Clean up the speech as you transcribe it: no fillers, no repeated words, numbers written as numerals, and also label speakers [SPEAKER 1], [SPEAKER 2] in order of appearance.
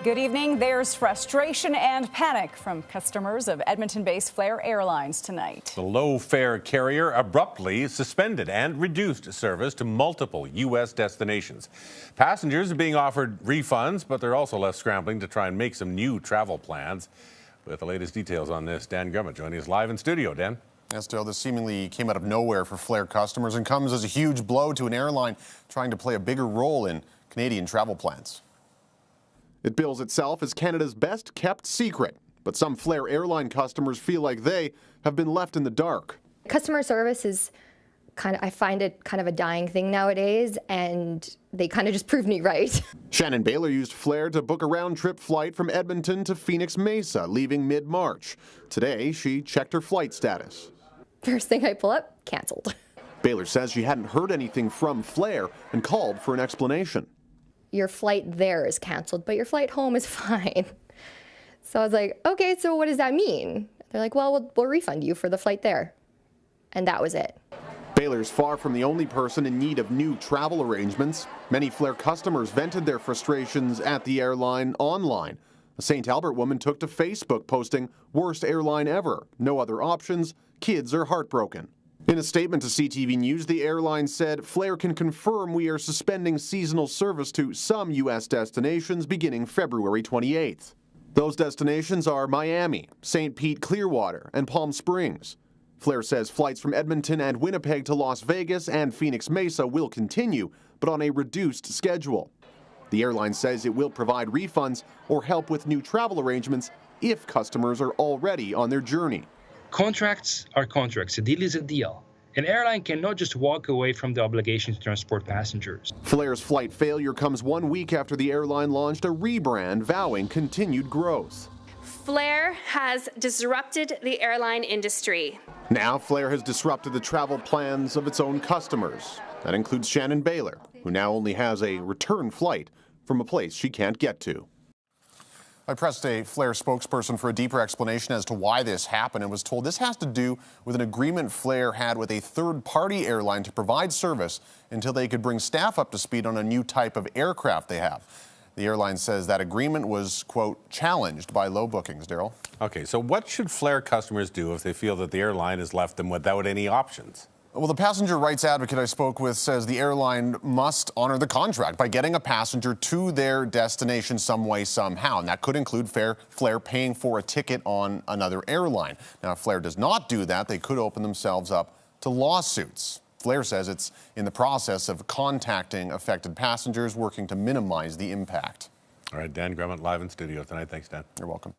[SPEAKER 1] Good evening. There's frustration and panic from customers of Edmonton-based Flair Airlines tonight.
[SPEAKER 2] The low-fare carrier abruptly suspended and reduced service to multiple U.S. destinations. Passengers are being offered refunds, but they're also left scrambling to try and make some new travel plans. With the latest details on this, Dan Grummett joining us live in studio. Dan?
[SPEAKER 3] Yes, Dale, this seemingly came out of nowhere for Flair customers and comes as a huge blow to an airline trying to play a bigger role in Canadian travel plans.
[SPEAKER 4] It bills itself as Canada's best-kept secret, but some Flair airline customers feel like they have been left in the dark.
[SPEAKER 5] Customer service is I find it kind of a dying thing nowadays, and they kind of just proved me right.
[SPEAKER 4] Shannon Baylor used Flair to book a round-trip flight from Edmonton to Phoenix Mesa, leaving mid-March. Today, she checked her flight status.
[SPEAKER 5] First thing I pull up, canceled.
[SPEAKER 4] Baylor says she hadn't heard anything from Flair and called for an explanation.
[SPEAKER 5] Your flight there is canceled, but your flight home is fine. So I was like, okay, so what does that mean? They're like, well, we'll refund you for the flight there. And that was it.
[SPEAKER 4] Baylor's far from the only person in need of new travel arrangements. Many Flair customers vented their frustrations at the airline online. A St. Albert woman took to Facebook posting, "Worst airline ever. No other options. Kids are heartbroken." In a statement to CTV News, the airline said, "Flair can confirm we are suspending seasonal service to some U.S. destinations beginning February 28th. Those destinations are Miami, St. Pete, Clearwater, and Palm Springs. Flair says flights from Edmonton and Winnipeg to Las Vegas and Phoenix Mesa will continue, but on a reduced schedule. The airline says it will provide refunds or help with new travel arrangements if customers are already on their journey."
[SPEAKER 6] Contracts are contracts. A deal is a deal. An airline cannot just walk away from the obligation to transport passengers.
[SPEAKER 4] Flair's flight failure comes 1 week after the airline launched a rebrand vowing continued growth.
[SPEAKER 7] Flair has disrupted the airline industry.
[SPEAKER 4] Now Flair has disrupted the travel plans of its own customers. That includes Shannon Baylor, who now only has a return flight from a place she can't get to.
[SPEAKER 3] I pressed a Flair spokesperson for a deeper explanation as to why this happened and was told this has to do with an agreement Flair had with a third-party airline to provide service until they could bring staff up to speed on a new type of aircraft they have. The airline says that agreement was, quote, challenged by low bookings. Daryl?
[SPEAKER 2] Okay, so what should Flair customers do if they feel that the airline has left them without any options?
[SPEAKER 3] Well, the passenger rights advocate I spoke with says the airline must honor the contract by getting a passenger to their destination some way, somehow. And that could include Flair paying for a ticket on another airline. Now, if Flair does not do that, they could open themselves up to lawsuits. Flair says it's in the process of contacting affected passengers, working to minimize the impact.
[SPEAKER 2] All right, Dan Grummett live in studio tonight. Thanks, Dan.
[SPEAKER 3] You're welcome.